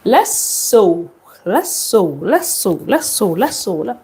Let's sew. Let's sew. Let's sew. Let's sew. Let's sew.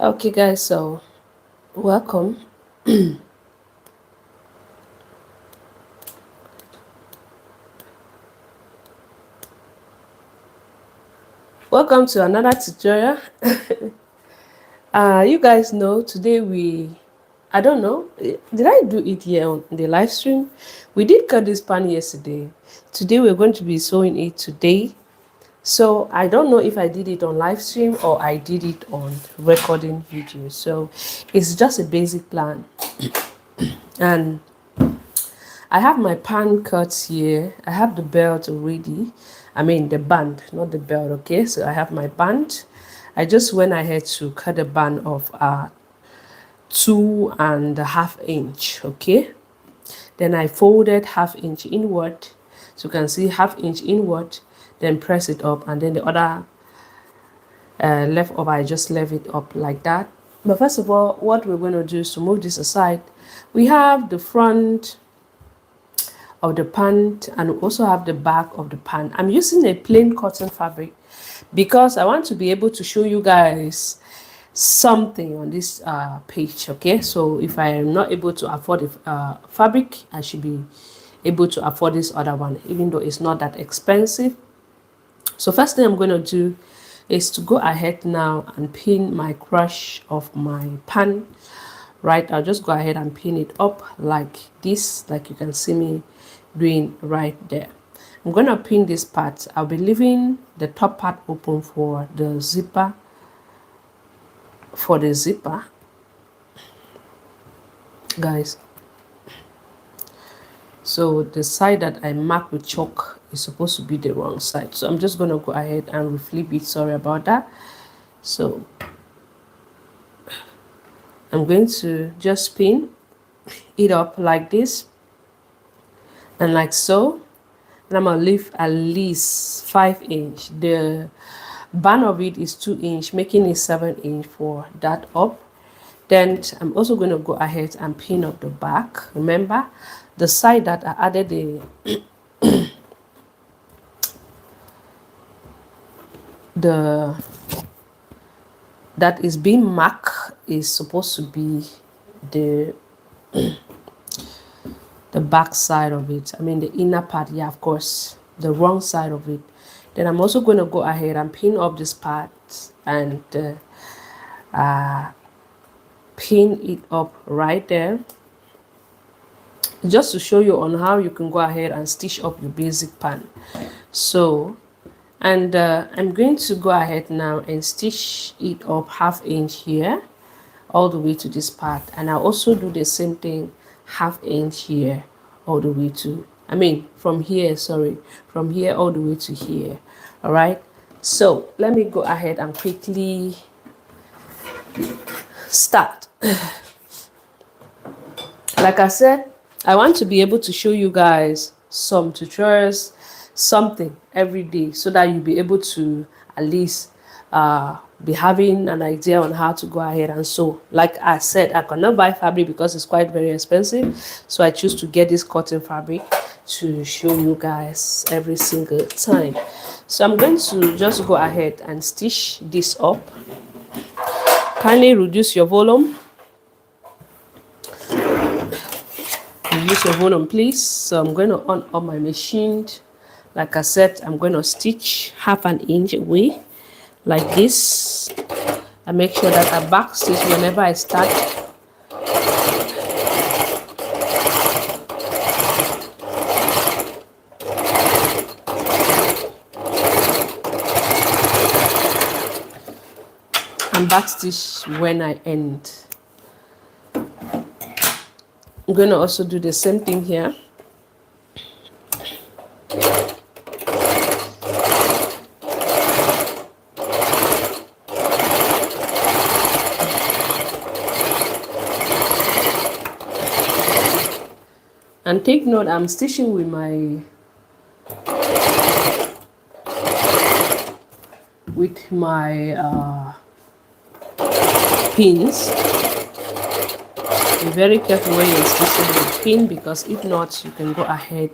Okay, guys, so welcome. Welcome to another tutorial. You guys know today I don't know, did I do it here on the live stream? We did cut this pan yesterday. Today we're going to be sewing it today. So I don't know if I did it on live stream or I did it on recording video. So it's just a basic plan. And I have my pan cut here. I have the belt already. I mean the band, not the belt, okay? So I have my band. I just went ahead to cut a band of 2.5 inch, okay? Then I folded 1/2 inch inward. So you can see 1/2 inch inward, then press it up, and then the other left over, I just left it up like that. But first of all, what we're going to do is to move this aside. We have the front of the pant and we also have the back of the pant. I'm using a plain cotton fabric because I want to be able to show you guys something on this page, okay? So if I am not able to afford the fabric, I should be able to afford this other one, even though it's not that expensive. So first thing I'm going to do is to go ahead now and pin my crotch of my pan. Right, I'll just go ahead and pin it up like this, like you can see me doing right there. I'm going to pin this part. I'll be leaving the top part open for the zipper, guys. So the side that I mark with chalk is supposed to be the wrong side, so I'm just going to go ahead and reflip it. Sorry about that. So I'm going to just pin it up like this and like so, and I'm gonna leave at least 5 inch. The band of it is 2 inch, making it 7 inch for that up. Then I'm also going to go ahead and pin up the back. Remember the side that I added the that is being marked is supposed to be the the back side of it. I mean the inner part, yeah, of course, the wrong side of it. Then I'm also going to go ahead and pin up this part and pin it up right there, just to show you on how you can go ahead and stitch up your basic pan. So and I'm going to go ahead now and stitch it up 1/2 inch here all the way to this part, and I'll also do the same thing 1/2 inch here all the way to, I mean from here, sorry, from here all the way to here. All right, so let me go ahead and quickly start. Like I said, I want to be able to show you guys some tutorials, something every day, so that you'll be able to at least be having an idea on how to go ahead and sew. Like I said, I cannot buy fabric because it's quite very expensive, so I choose to get this cotton fabric to show you guys every single time. So I'm going to just go ahead and stitch this up. Kindly reduce your volume. Reduce your volume, please. So I'm going to on up my machine. Like I said, I'm going to stitch 1/2 inch away like this. I make sure that I back stitch whenever I start. backstitch when I end. I'm going to also do the same thing here. And take note, I'm stitching with my pins. Be very careful when you're stitching with pin, because if not, you can go ahead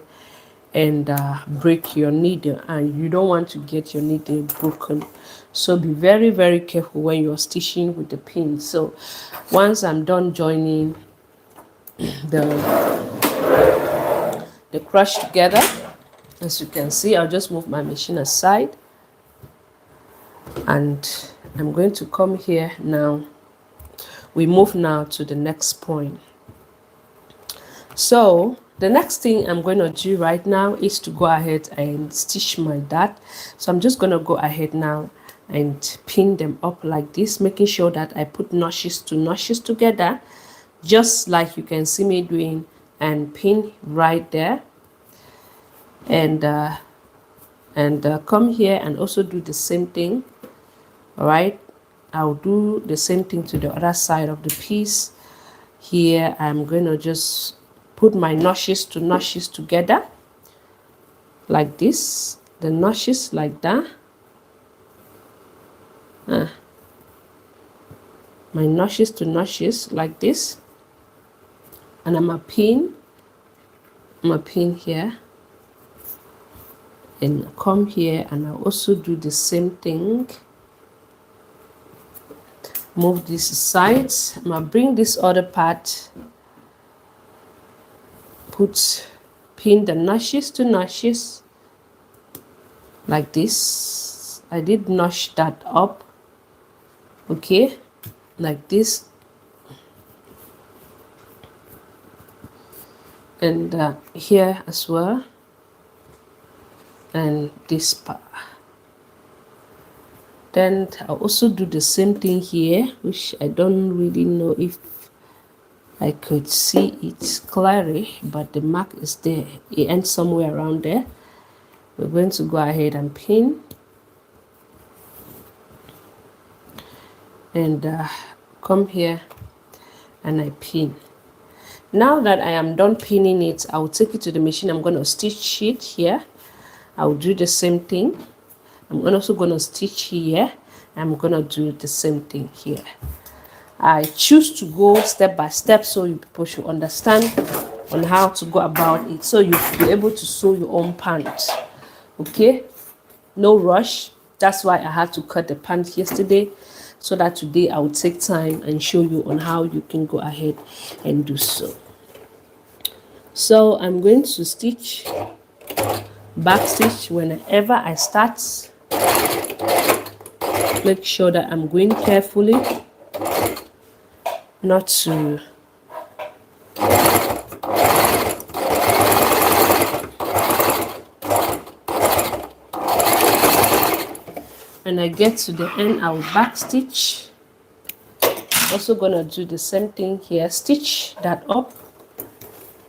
and break your needle, and you don't want to get your needle broken. So be very, very careful when you're stitching with the pin. So once I'm done joining the crotch together, as you can see, I'll just move my machine aside, and I'm going to come here now. We move now to the next point. So the next thing I'm going to do right now is to go ahead and stitch my dart. So I'm just going to go ahead now and pin them up like this, making sure that I put notches to notches together, just like you can see me doing, and pin right there, and come here and also do the same thing. All right, I'll do the same thing to the other side of the piece. Here I'm going to just put my notches to notches together like this, the notches like that. My notches to notches like this, and I'm a pin here, and come here, and I'll also do the same thing. Move this aside. I'm gonna bring this other part, pin the notches to notches like this. I did notch that up, okay, like this, and here as well, and this part. Then I'll also do the same thing here, which I don't really know if I could see it clearly, but the mark is there. It ends somewhere around there. We're going to go ahead and pin, and come here and I pin. Now that I am done pinning it, I'll take it to the machine. I'm going to stitch it here. I'll do the same thing. I'm also going to stitch here. I'm going to do the same thing here. I choose to go step by step so you people should understand on how to go about it, so you'll be able to sew your own pants. Okay, no rush. That's why I had to cut the pants yesterday, so that today I will take time and show you on how you can go ahead and do so. So I'm going to stitch, back stitch whenever I start. Make sure that I'm going carefully, not to when I get to the end, I will back stitch. Also gonna do the same thing here, stitch that up.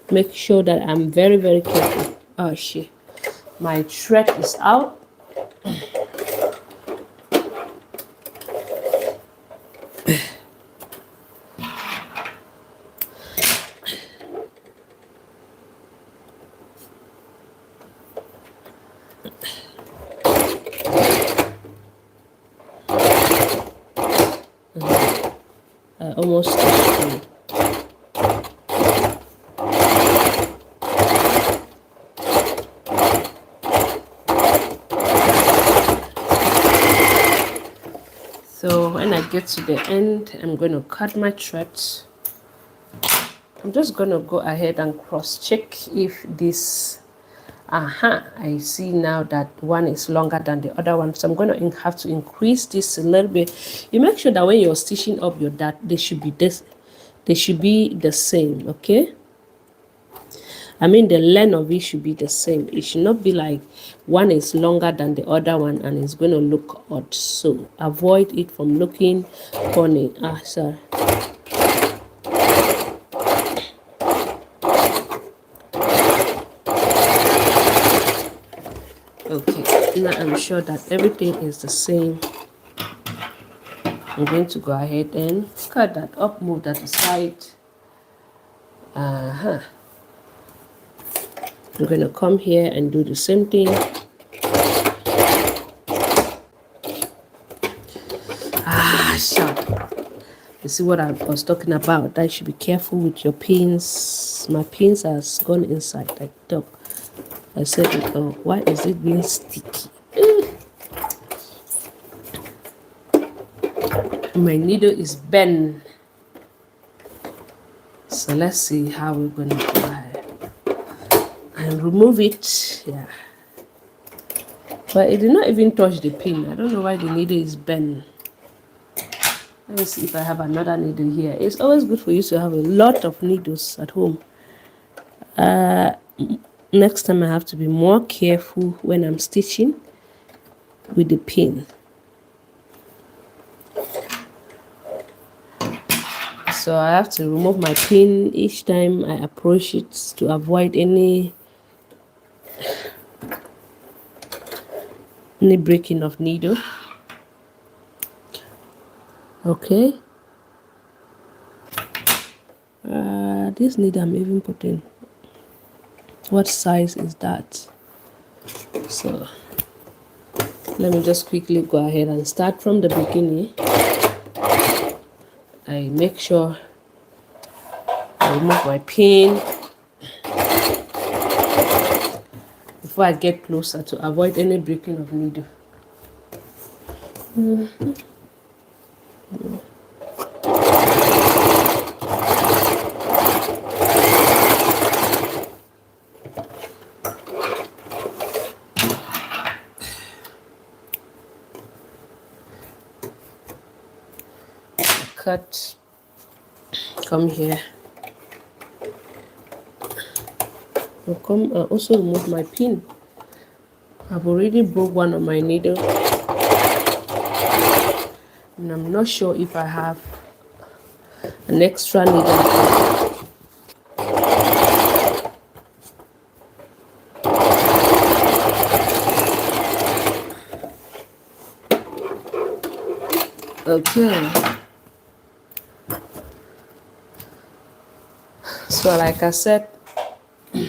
Make sure that I'm very, very careful. Oh shit, my thread is out. Almost stitched. So when I get to the end, I'm going to cut my threads. I'm just going to go ahead and cross check if this, I see now that one is longer than the other one, so I'm going to have to increase this a little bit. You make sure that when you're stitching up your dart, they should be the same, okay? I mean, the length of it should be the same. It should not be like one is longer than the other one and it's going to look odd. So avoid it from looking funny. Sorry. Okay, now I'm sure that everything is the same. I'm going to go ahead and cut that up, move that aside. I'm going to come here and do the same thing. Sharp. You see what I was talking about? That you should be careful with your pins. My pins has gone inside like dog. I said, oh, why is it being sticky? My needle is bent. So let's see how we're going to go ahead and remove it. Yeah. But it did not even touch the pin. I don't know why the needle is bent. Let me see if I have another needle here. It's always good for you to have a lot of needles at home. Next time I have to be more careful when I'm stitching with the pin. So I have to remove my pin each time I approach it to avoid any breaking of needle. Okay. This needle I'm even putting. What size is that? So let me just quickly go ahead and start from the beginning. I make sure I remove my pin before I get closer to avoid any breaking of needle. Cut, come here. I'll come and also remove my pin. I've already broke one of my needle and I'm not sure if I have an extra needle. Okay. So like I said, I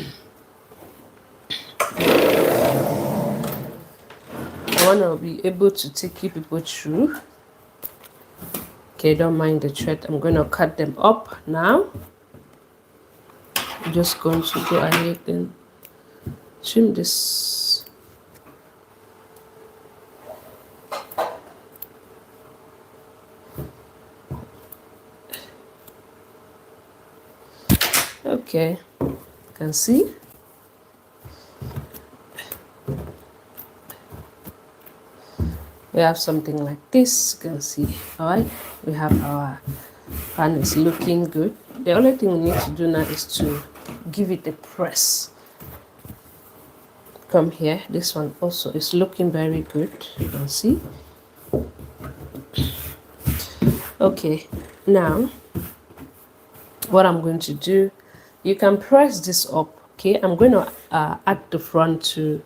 want to be able to take you people through. Okay, don't mind the thread. I'm going to cut them up now. I'm just going to go ahead and trim this. Okay, you can see. We have something like this, you can see. All right, we have our pan is looking good. The only thing we need to do now is to give it a press. Come here, this one also is looking very good, you can see. Okay, now what I'm going to do, you can press this up. Okay, I'm going to add the front to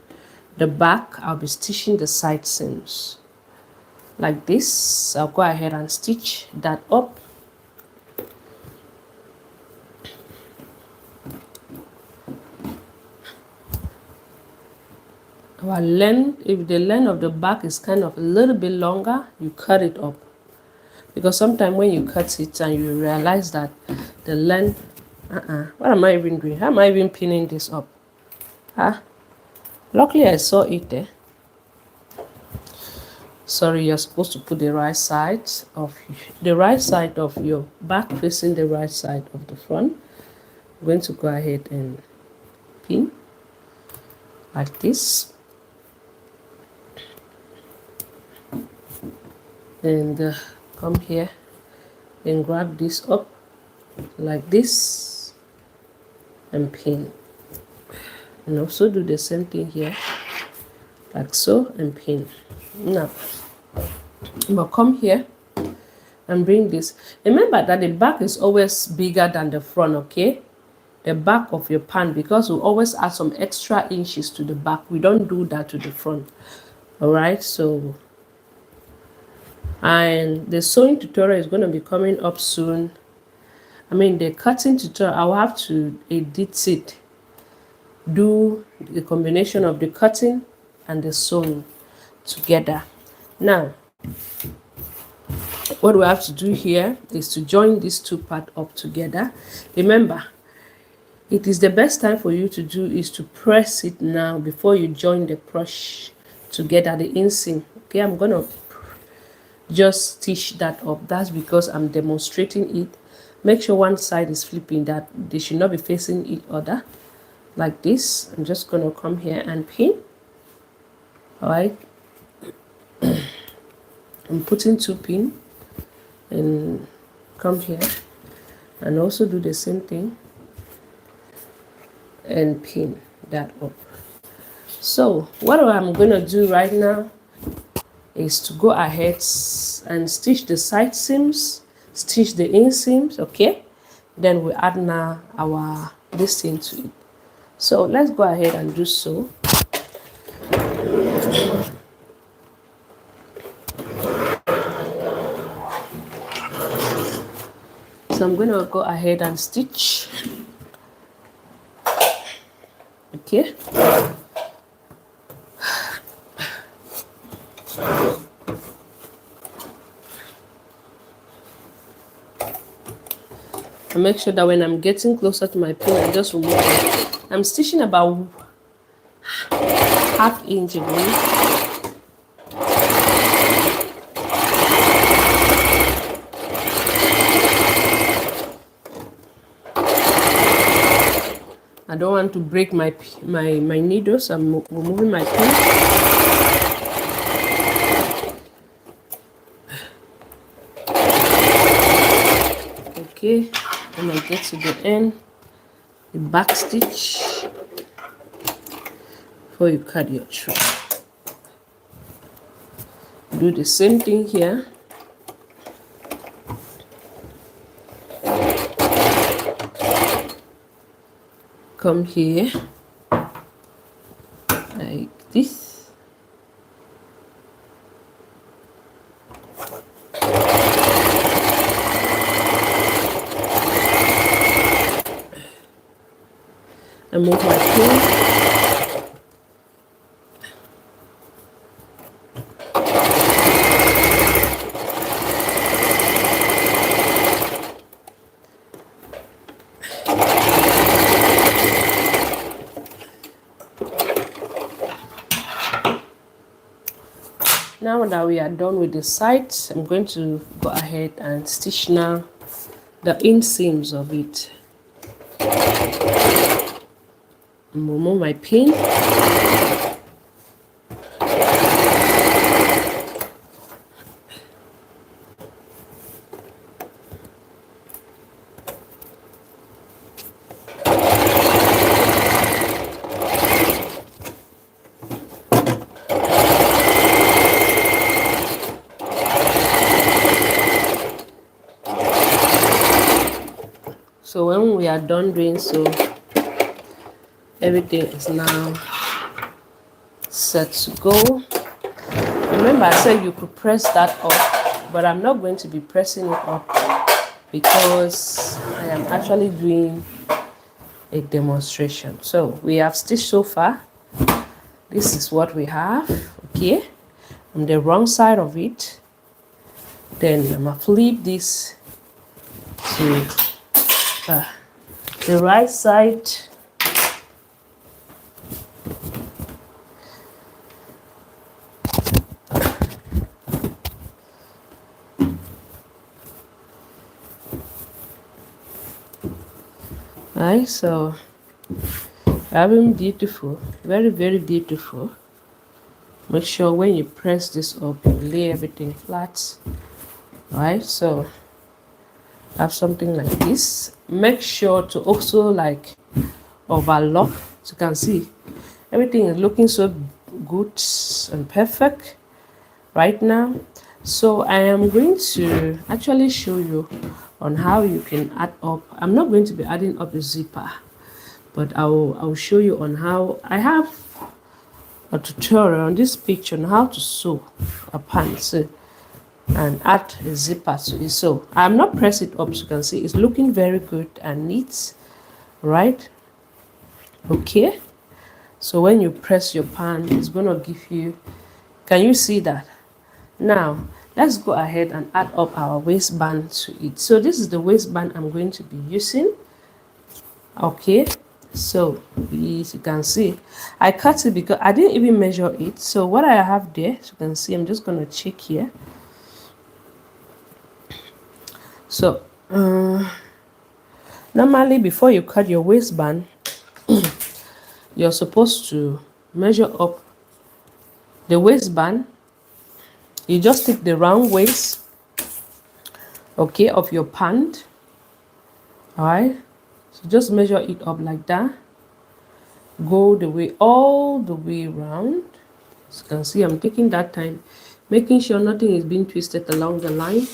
the back. I'll be stitching the side seams like this. I'll go ahead and stitch that up. Our length, if the length of the back is kind of a little bit longer, you cut it up, because sometimes when you cut it and you realize that the length, what am I even doing? How am I even pinning this up? Luckily I saw it there. Sorry, you're supposed to put the right side of your back facing the right side of the front. I'm going to go ahead and pin like this. And come here and grab this up like this and pin. and also do the same thing here, like so, and pin. Now I'm gonna come here and bring this. Remember that the back is always bigger than the front, okay? The back of your pan, because we always add some extra inches to the back. We don't do that to the front. All right, so, and the sewing tutorial is going to be coming up soon. I mean, the cutting tutorial, I'll have to edit it, do the combination of the cutting and the sewing together. Now, what we have to do here is to join these two parts up together. Remember, it is the best time for you to do is to press it now before you join the crotch together, the inseam. Okay, I'm gonna just stitch that up. That's because I'm demonstrating it. Make sure one side is flipping, that they should not be facing each other like this. I'm just gonna come here and pin. All right, I'm putting 2 pins and come here and also do the same thing and pin that up. So what I'm gonna do right now is to go ahead and stitch the side seams, stitch the inseams, okay? Then we add now our this thing to it. So let's go ahead and do so. So I'm going to go ahead and stitch. Okay. And make sure that when I'm getting closer to my pin, I just remove it. I'm stitching about ½ inch away. I don't want to break my needles. I'm removing my pin. Okay, when I get to the end, the back stitch before you cut your thread. Do the same thing here. Come here like this. And move my pin. Now that we are done with the sides, I'm going to go ahead and stitch now the inseams of it. Remove my pin. So when we are done doing so, everything is now set to go. Remember I said you could press that up, but I'm not going to be pressing it up because I am actually doing a demonstration. So we have stitched so far. This is what we have, okay? On the wrong side of it, then I'm gonna flip this to the right side. Right, so having beautiful, very, very beautiful. Make sure when you press this up, you lay everything flat. Right, so have something like this. Make sure to also like overlock So you can see everything is looking so good and perfect right now. So I am going to actually show you on how you can add up. I'm not going to be adding up the zipper, but I'll show you on how. I have a tutorial on this picture on how to sew a pants and add a zipper to it. So I'm not press it up, so you can see it's looking very good and neat, right? Okay, so when you press your pan, it's gonna give you, can you see that? Now let's go ahead and add up our waistband to it. So this is the waistband I'm going to be using. Okay, so as you can see, I cut it because I didn't even measure it. So what I have there, as you can see, I'm just gonna check here. So normally before you cut your waistband, you're supposed to measure up the waistband. You just take the round waist, okay, of your pant. All right, so just measure it up like that. Go the way, all the way around. As you can see, I'm taking that time, making sure nothing is being twisted along the line.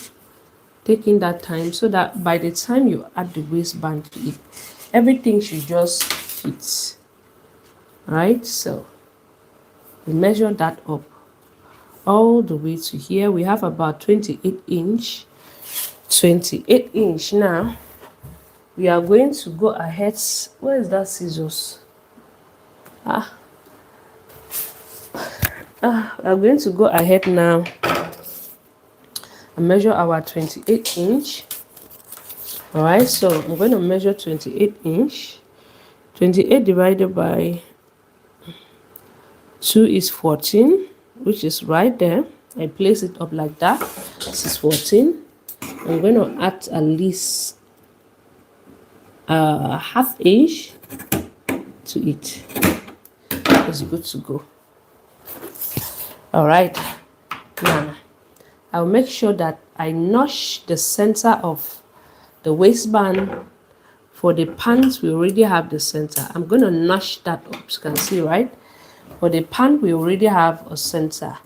Taking that time so that by the time you add the waistband to it, everything should just fit. Right, so we measure that up all the way to here. We have about 28 inch. 28 inch. Now we are going to go ahead. Where is that scissors? We are going to go ahead now and measure our 28 inch. All right, so I'm going to measure 28 inch. 28 divided by 2 is 14, which is right there. I place it up like that. This is 14. I'm going to add at least half inch to it. It's good to go. All right, now I'll make sure that I notch the center of the waistband. For the pants, we already have the center. I'm going to notch that up. You can see, right? For the pant, we already have a center.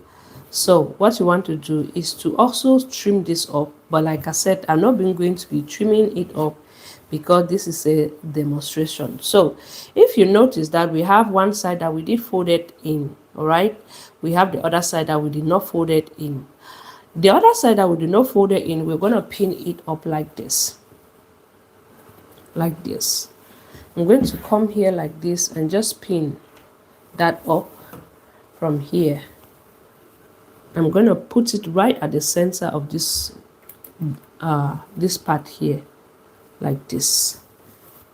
So what you want to do is to also trim this up. But like I said, I'm not going to be trimming it up because this is a demonstration. So if you notice that we have one side that we did fold it in, all right? We have the other side that we did not fold it in. The other side that we did not fold it in, we're going to pin it up like this. Like this. I'm going to come here like this and just pin that up from here. I'm going to put it right at the center of this part here, like this.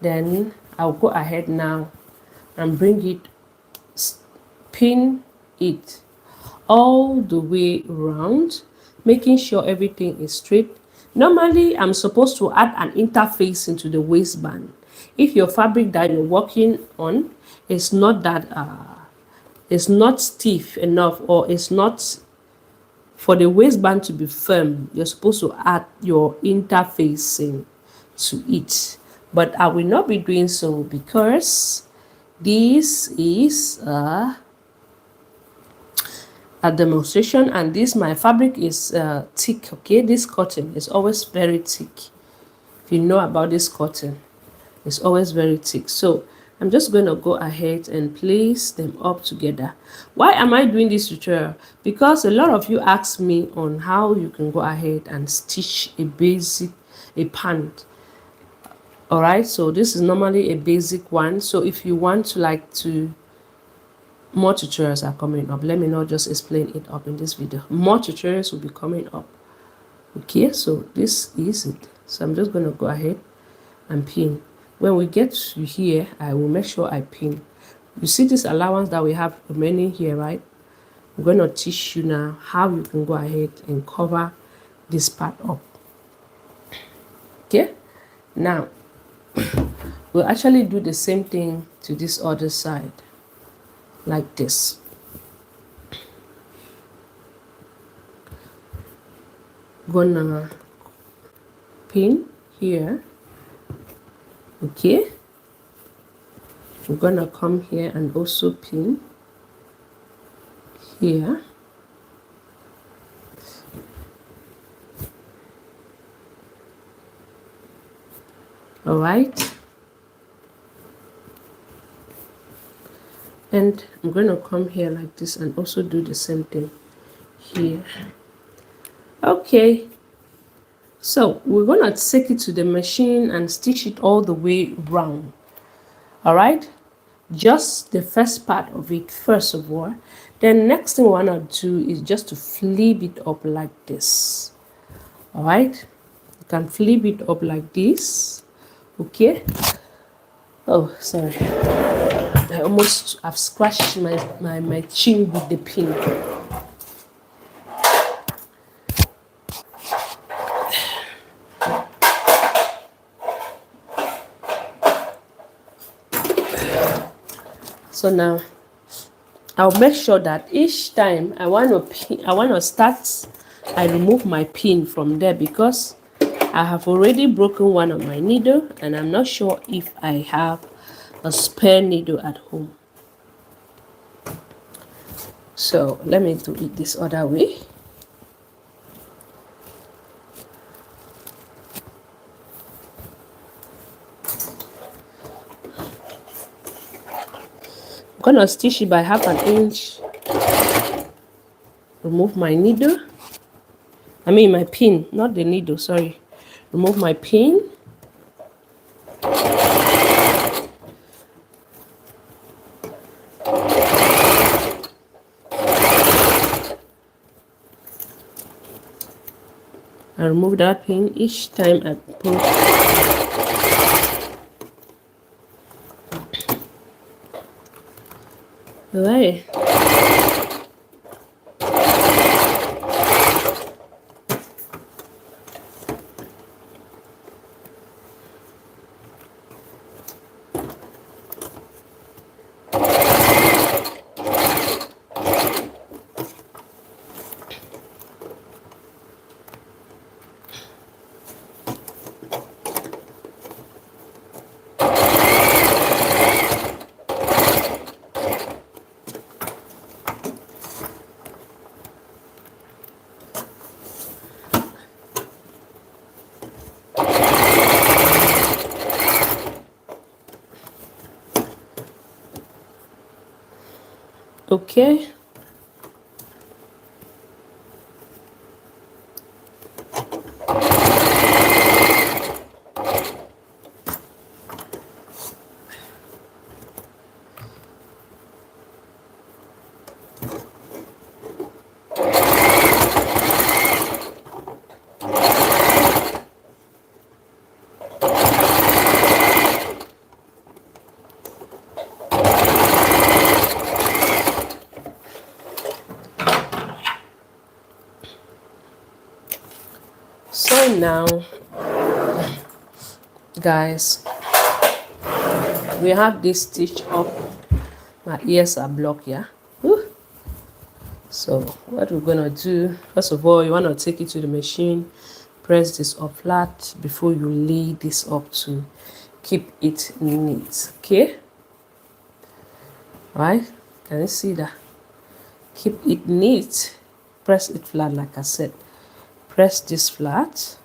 Then I'll go ahead now and bring it, pin it all the way around, making sure everything is straight. Normally, I'm supposed to add an interface into the waistband. If your fabric that you're working on is not that, it's not stiff enough, or it's not for the waistband to be firm, you're supposed to add your interfacing to it. But I will not be doing so because this is a demonstration, and this my fabric is thick. Okay, this cotton is always very thick. If you know about this cotton, it's always very thick. So I'm just going to go ahead and place them up together. Why am I doing this tutorial? Because a lot of you ask me on how you can go ahead and stitch a pant. All right, so this is normally a basic one. So if you want to more tutorials are coming up. Let me not just explain it up in this video. More tutorials will be coming up. Okay, so this is it. So I'm just going to go ahead and pin. When we get to here, I will make sure I pin. You see this allowance that we have remaining here, right? I'm going to teach you now how you can go ahead and cover this part up. Okay, now we'll actually do the same thing to this other side, like this. Gonna pin here. Okay, I'm gonna come here and also pin here. All right, and I'm going to come here like this and also do the same thing here. Okay, so we're going to take it to the machine and stitch it all the way round. All right, just the first part of it first of all. Then next thing we want to do is just to flip it up like this. All right, you can flip it up like this. Okay, oh sorry, I almost have scratched my chin with the pin. So now I'll make sure that each time I want to start, I remove my pin from there because I have already broken one of my needle and I'm not sure if I have a spare needle at home. So let me do it this other way. I'm gonna stitch it by 1/2 inch. Remove my needle. I mean my pin, not the needle, sorry. Remove my pin. I remove that pin each time I pull. Right. Okay. So now, guys, we have this stitch up. My ears are blocked, yeah. Whew. So what we're gonna do, first of all, you want to take it to the machine, press this up flat before you lay this up to keep it neat. Okay, right? Can you see that? Keep it neat. Press it flat like I said. Press this flat.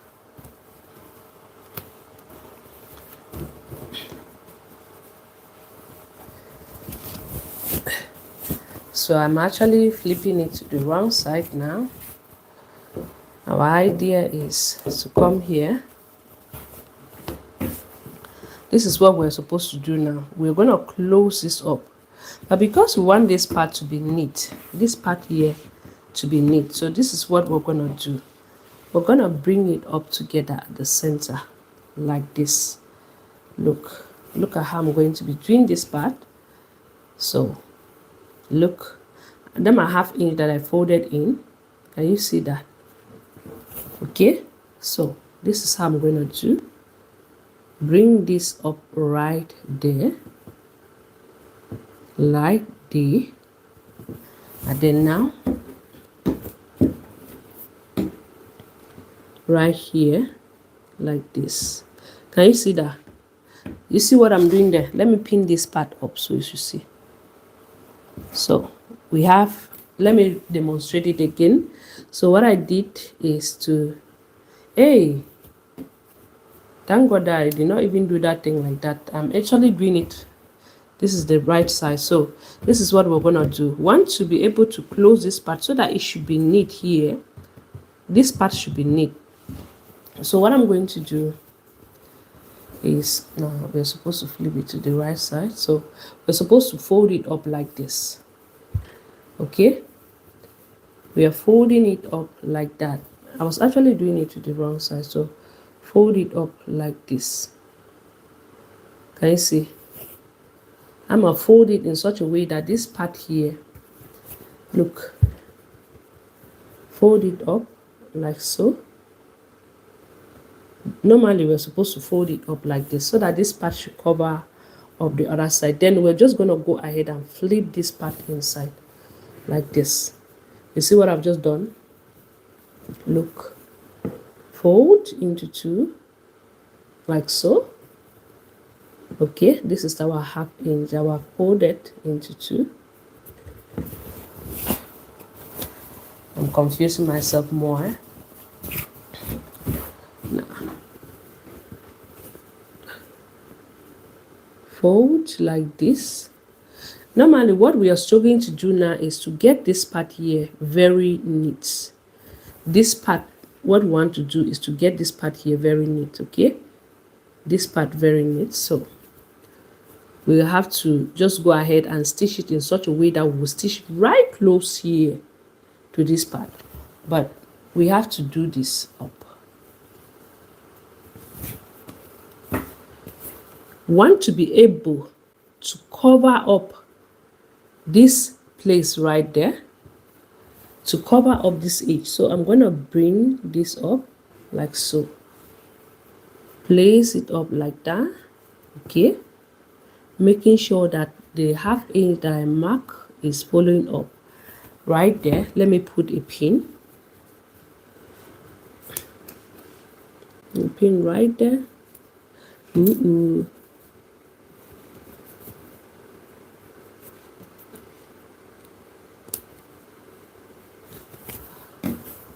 So I'm actually flipping it to the wrong side now. Our idea is to come here. This is what we're supposed to do now. We're going to close this up. But because we want this part to be neat, this part here to be neat, so this is what we're going to do. We're going to bring it up together at the center like this. Look at how I'm going to be doing this part. So look, and then my 1/2 inch that I folded in, can you see that? Okay, so this is how I'm going to do. Bring this up right there like this, and then now right here like this. Can you see that? You see what I'm doing there? Let me pin this part up so you should see. So we have, let me demonstrate it again. So what I did is to, hey, thank God that I did not even do that thing like that. I'm actually doing it. This is the right side. So this is what we're gonna do. Want to be able to close this part so that it should be neat here. This part should be neat. So what I'm going to do is, now we're supposed to flip it to the right side. So we're supposed to fold it up like this. Okay, we are folding it up like that. I was actually doing it to the wrong side, so fold it up like this. Can you see? I'm gonna fold it in such a way that this part here, look, fold it up like so. Normally we're supposed to fold it up like this so that this part should cover up the other side. Then we're just gonna go ahead and flip this part inside like this. You see what I've just done? Look, fold into two like so. Okay, this is our half inch. I will fold it into two. I'm confusing myself more now. Fold like this. Normally what we are struggling to do now is to get this part here very neat. This part, what we want to do is to get this part here very neat. Okay, this part very neat. So we'll have to just go ahead and stitch it in such a way that we'll stitch right close here to this part, but we have to do this up. Want to be able to cover up this place right there, to cover up this edge. So I'm going to bring this up like so, place it up like that. Okay, making sure that the half inch that I mark is following up right there. Let me put a pin. A pin right there.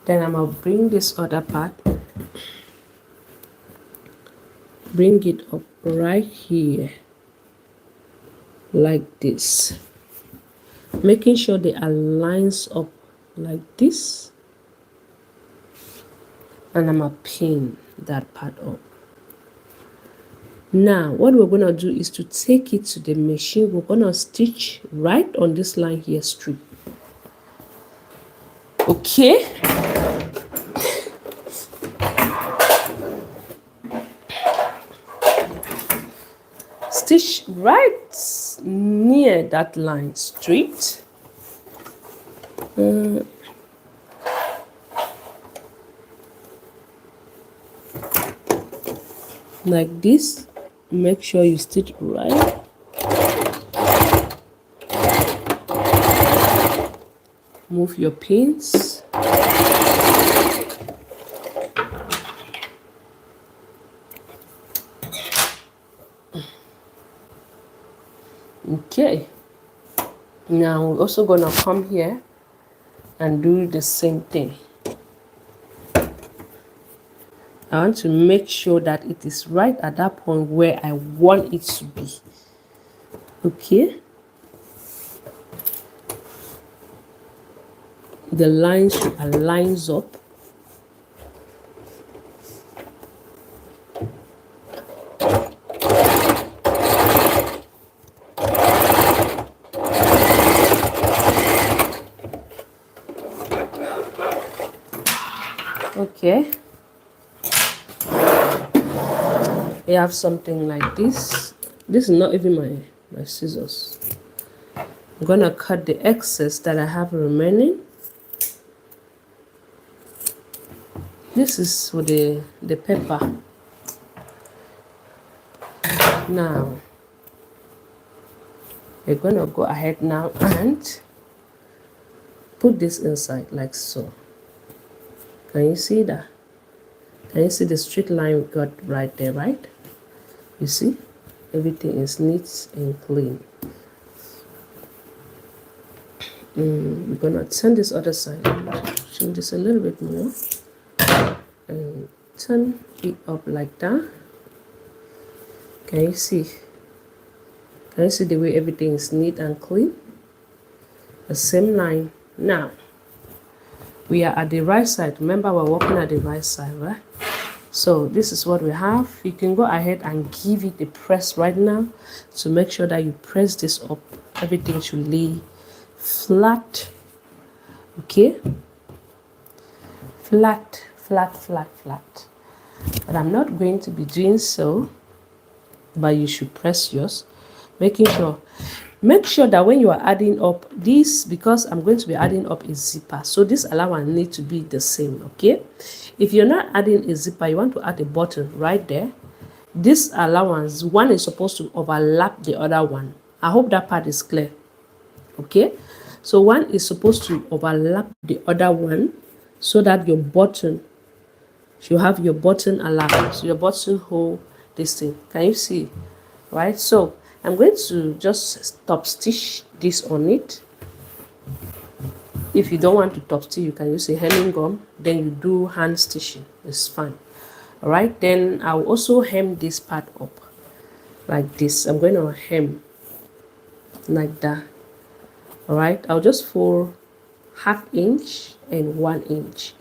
Then I'm gonna bring this other part, bring it up right here like this, making sure they aligns up like this, and I'm gonna pin that part up. Now what we're gonna do is to take it to the machine. We're gonna stitch right on this line here straight. Okay, stitch right near that line straight. Like this. Make sure you stitch right. Move your pins. Okay, now we're also gonna come here and do the same thing. I want to make sure that it is right at that point where I want it to be. Okay, the line should align up. Okay, I have something like this. This is not even my scissors. I'm gonna cut the excess that I have remaining. This is for the pepper. Now we're gonna go ahead now and put this inside like so. Can you see that? Can you see the straight line we got right there, right? You see? everything is neat and clean. We're gonna turn this other side, change this a little bit more, and turn it up like that. Can you see? Can you see the way everything is neat and clean? The same line. Now we are at the right side. Remember, we're working at the right side, right? So this is what we have. You can go ahead and give it a press right now to make sure that you press this up. Everything should lay flat. Okay, flat, flat, flat, flat. But I'm not going to be doing so, but you should press yours, making sure. Make sure that when you are adding up this, because I'm going to be adding up a zipper, so this allowance needs to be the same. Okay, if you're not adding a zipper, you want to add a button right there. This allowance, one is supposed to overlap the other one. I hope that part is clear. Okay, so one is supposed to overlap the other one, so that your button, you have your button allowance, your button hole, this thing. Can you see? Right, so I'm going to just top stitch this on it. If you don't want to top stitch, you can use a hemming gum, then you do hand stitching. It's fine. All right, then I'll also hem this part up like this. I'm going to hem like that. All right, I'll just fold 1/2 inch and 1 inch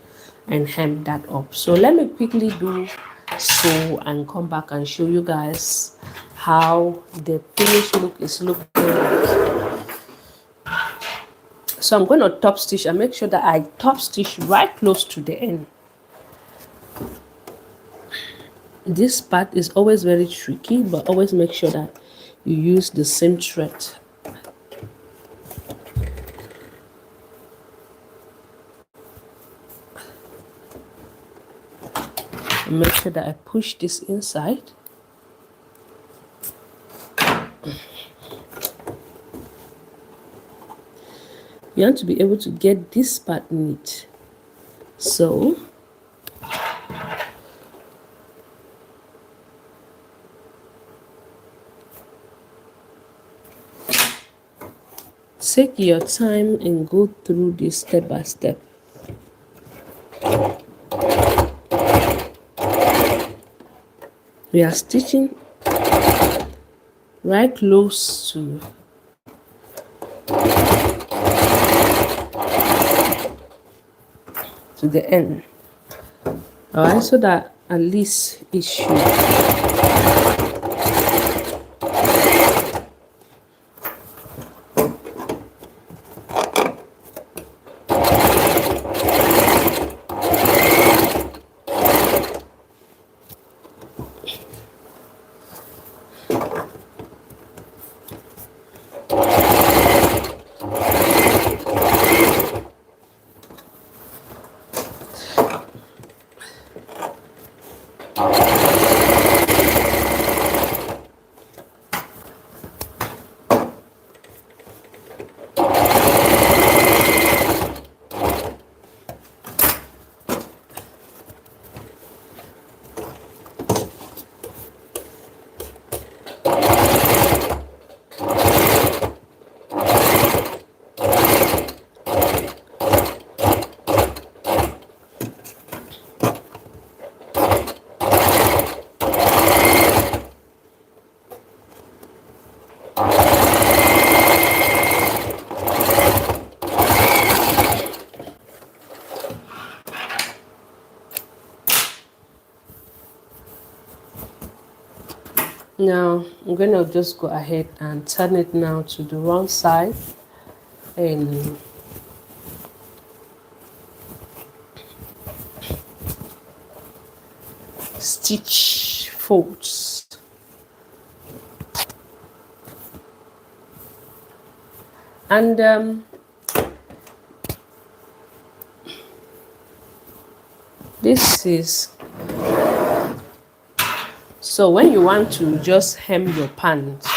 and hem that up. So let me quickly do so and come back and show you guys how the finished look is looking like. So I'm going to top stitch and make sure that I top stitch right close to the end. This part is always very tricky, but always make sure that you use the same thread. And make sure that I push this inside. You want to be able to get this part neat. So take your time and go through this step by step. We are stitching right close to the end. All right, so that at least it should. Now I'm going to just go ahead and turn it now to the wrong side and stitch folds. And this is, so when you want to just hem your pants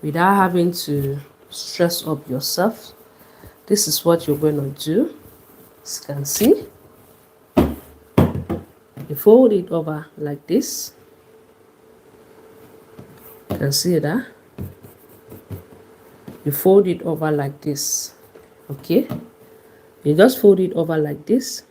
without having to stress up yourself, this is what you're going to do. As you can see, you fold it over like this. You can see that you fold it over like this. Okay, you just fold it over like this,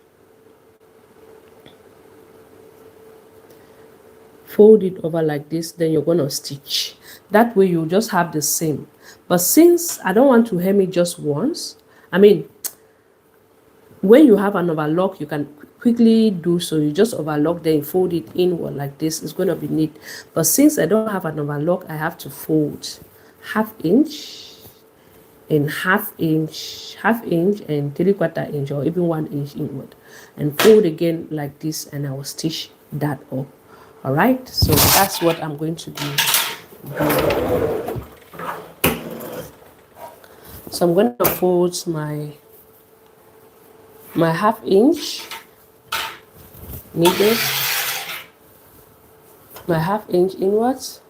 fold it over like this, then you're gonna stitch. That way you just have the same. But since I don't want to hem it just once, I mean, when you have an overlock, you can quickly do so. You just overlock, then you fold it inward like this. It's going to be neat. But since I don't have an overlock, I have to fold ½ inch and ½ inch, ½ inch and 3/4 inch, or even 1 inch inward, and fold again like this, and I will stitch that up. All right, so that's what I'm going to do. So I'm going to fold my ½ inch needed, my ½ inch inwards,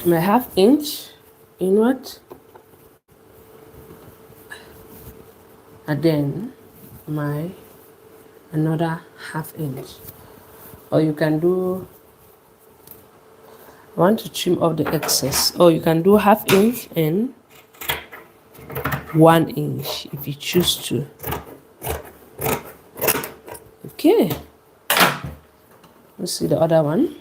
my ½ inch inward, and then my another ½ inch. Or you can do, I want to trim off the excess, or you can do ½ inch and 1 inch if you choose to. Okay, let's see the other one.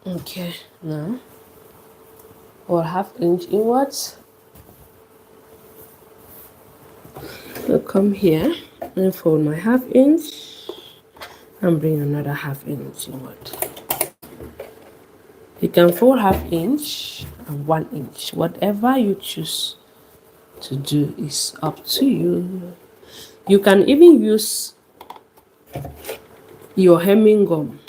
Okay, now or ½ inch inwards. So come here and fold my ½ inch and bring another ½ inch inward. You can fold ½ inch and 1 inch. Whatever you choose to do is up to you. You can even use your hemming gum.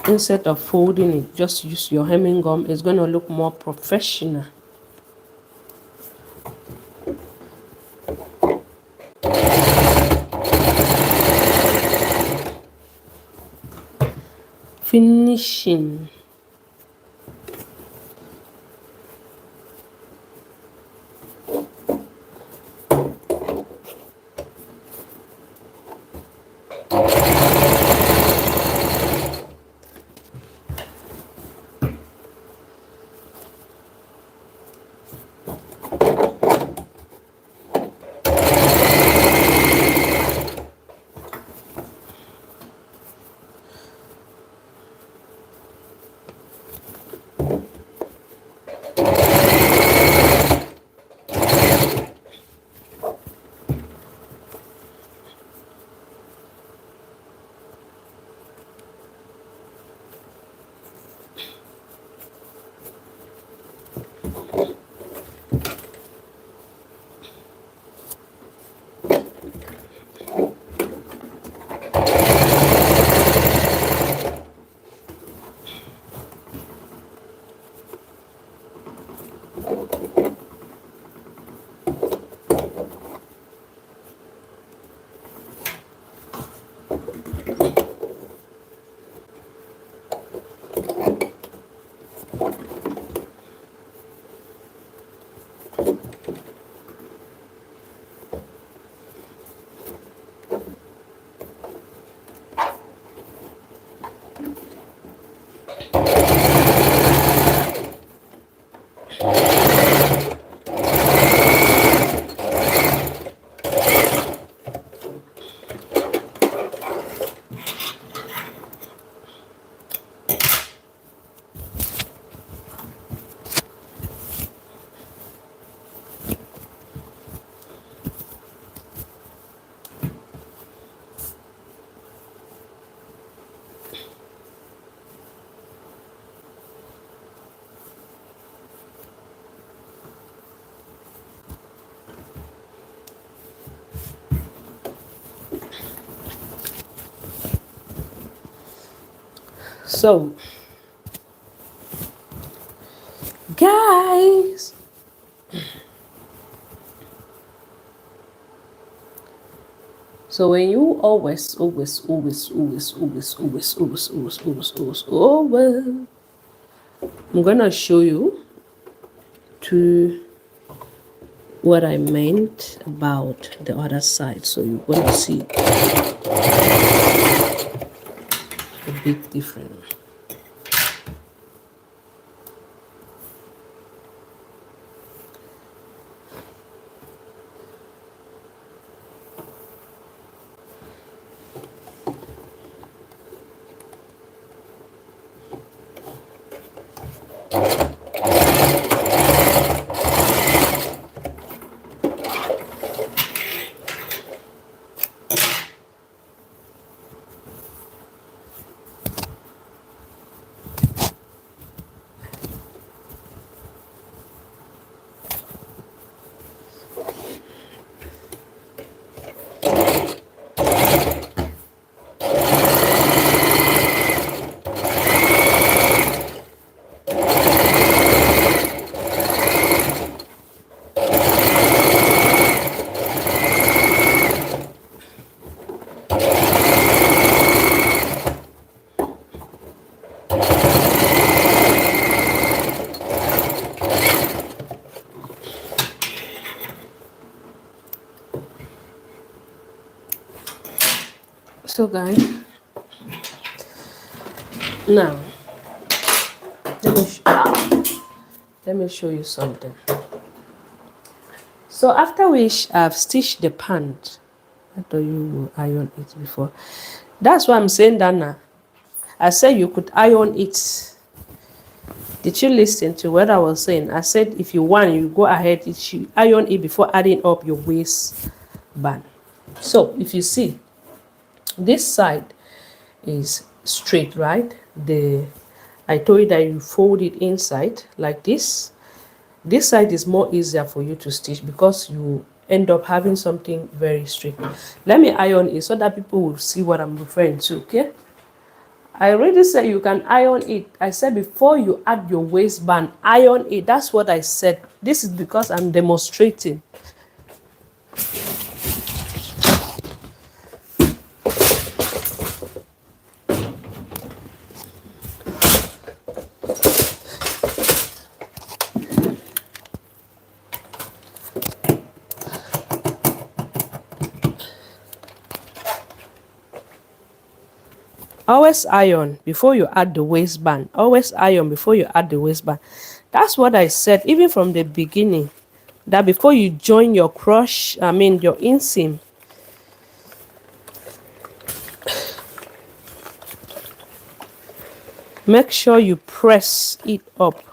Instead of folding it, just use your hemming gum. It's going to look more professional. Finishing. So So when you always, I'm gonna show you to what I meant about the other side. So you're gonna see a big difference. So guys, now let me show you something. So after which I've stitched the pant, I thought you will iron it before. That's why I'm saying that now. I said you could iron it. Did you listen to what I was saying? I said if you want, you go ahead, you iron it before adding up your waistband. So if you see, this side is straight, right? I told you that you fold it inside like this. This side is more easier for you to stitch because you end up having something very straight. Let me iron it so that people will see what I'm referring to, okay? I already said you can iron it. I said before you add your waistband, iron it. That's what I said. This is because I'm demonstrating. Always iron before you add the waistband. Always iron before you add the waistband. That's what I said even from the beginning. That before you join your crotch, your inseam, make sure you press it up.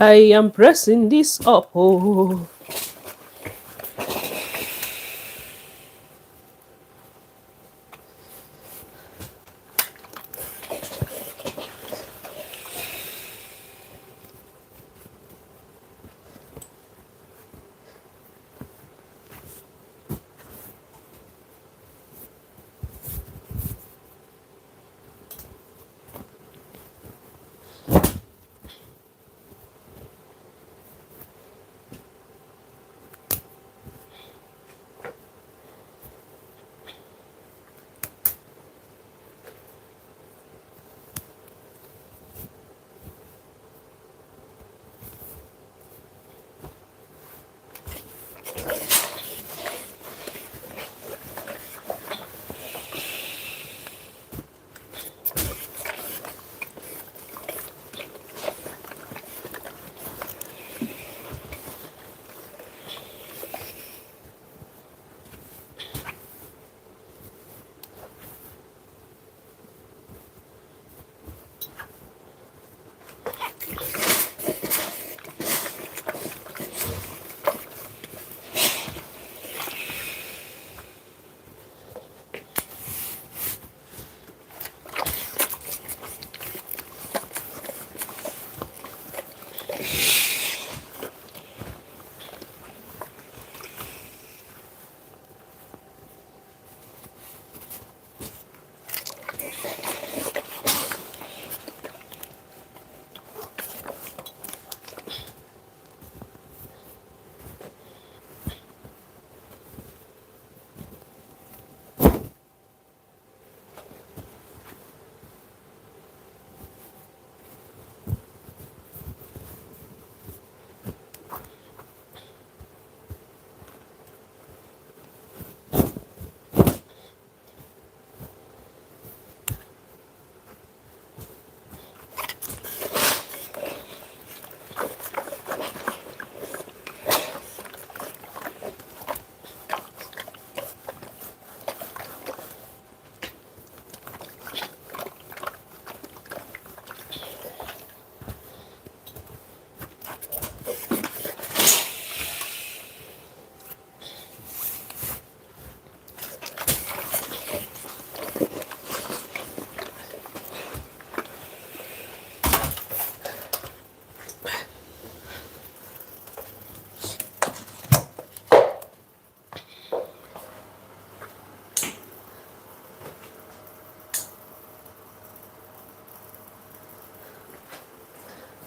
I am pressing this up. Oh.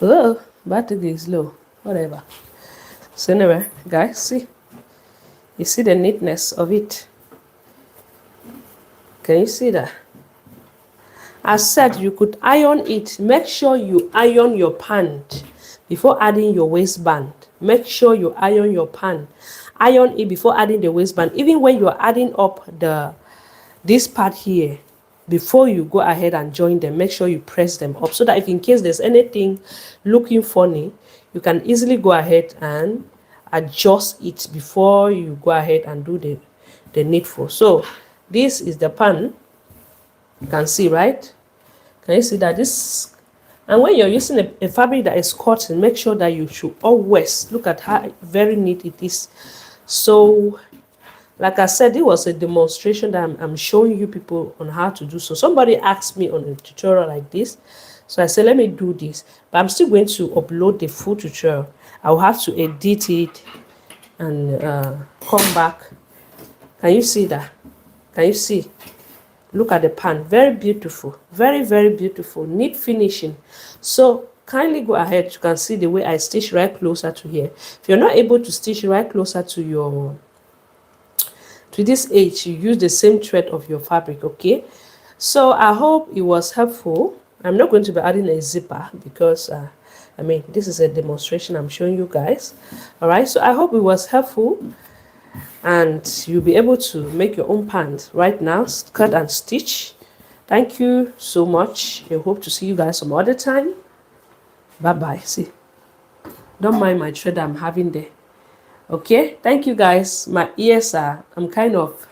Oh, battery is low. Whatever. So anyway, guys, see. You see the neatness of it. Can you see that? As said, you could iron it. Make sure you iron your pant before adding your waistband. Make sure you iron your pant. Iron it before adding the waistband. Even when you're adding up this part here, before you go ahead and join them, make sure you press them up so that if in case there's anything looking funny, you can easily go ahead and adjust it before you go ahead and do the needful. So this is the pan. You can see, right? Can you see that this? And when you're using a fabric that is cotton, make sure that you should always look at how very neat it is. So like I said, it was a demonstration that I'm showing you people on how to do. So somebody asked me on a tutorial like this, so I said let me do this, but I'm still going to upload the full tutorial. I'll have to edit it and come back. Can you see that? Can you see? Look at the pan. Very beautiful. Very, very beautiful. Neat finishing. So kindly go ahead. You can see the way I stitch right closer to here. If you're not able to stitch right closer to this edge, you use the same thread of your fabric. Okay, so I hope it was helpful. I'm not going to be adding a zipper because I mean, this is a demonstration I'm showing you guys. All right, so I hope it was helpful and you'll be able to make your own pants right now, cut and stitch. Thank you so much. I hope to see you guys some other time. Bye bye. See, don't mind my thread I'm having there. Okay, thank you guys. My ears are, I'm kind of,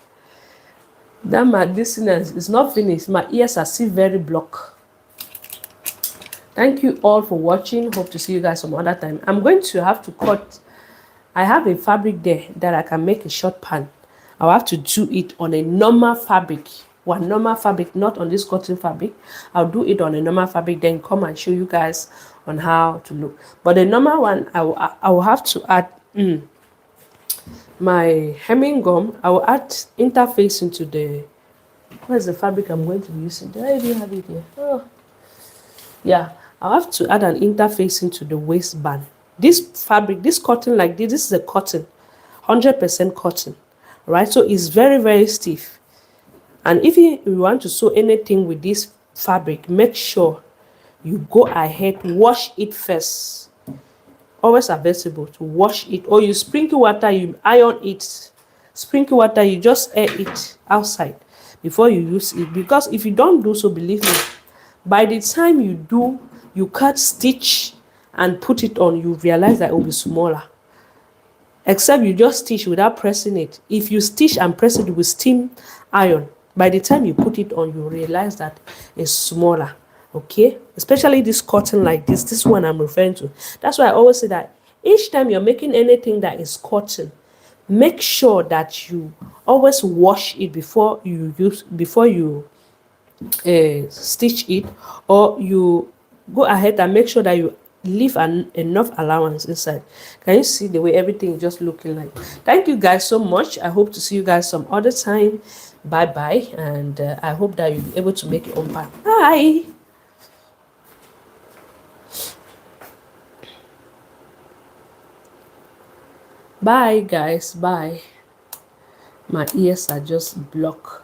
that my listeners is not finished. My ears are still very blocked. Thank you all for watching. Hope to see you guys some other time. I'm going to have to cut. I have a fabric there that I can make a short pant. I'll have to do it on a normal fabric. One normal fabric, not on this cotton fabric. I'll do it on a normal fabric, then come and show you guys on how to look. But the normal one, I will have to add my hemming gum. I will add interface into the, where's the fabric I'm going to be using? Do I even have it here? Oh, yeah. I'll have to add an interface into the waistband. This fabric, this cotton like this is a cotton, 100% cotton, right? So it's very, very stiff. And if you want to sew anything with this fabric, make sure you go ahead, wash it first. Always advisable to wash it, or you sprinkle water, you iron it. Sprinkle water, you just air it outside before you use it. Because if you don't do so, believe me, by the time you cut stitch and put it on, you realize that it will be smaller. Except you just stitch without pressing it. If you stitch and press it with steam iron, by the time you put it on, you realize that it's smaller. Okay, especially this cotton like this one I'm referring to. That's why I always say that each time you're making anything that is cotton, make sure that you always wash it before you stitch it, or you go ahead and make sure that you leave enough allowance inside. Can you see the way everything is just looking like? Thank you guys so much. I hope to see you guys some other time. Bye bye, and I hope that you'll be able to make your own pack. Bye. Bye guys, bye. My ears are just blocked.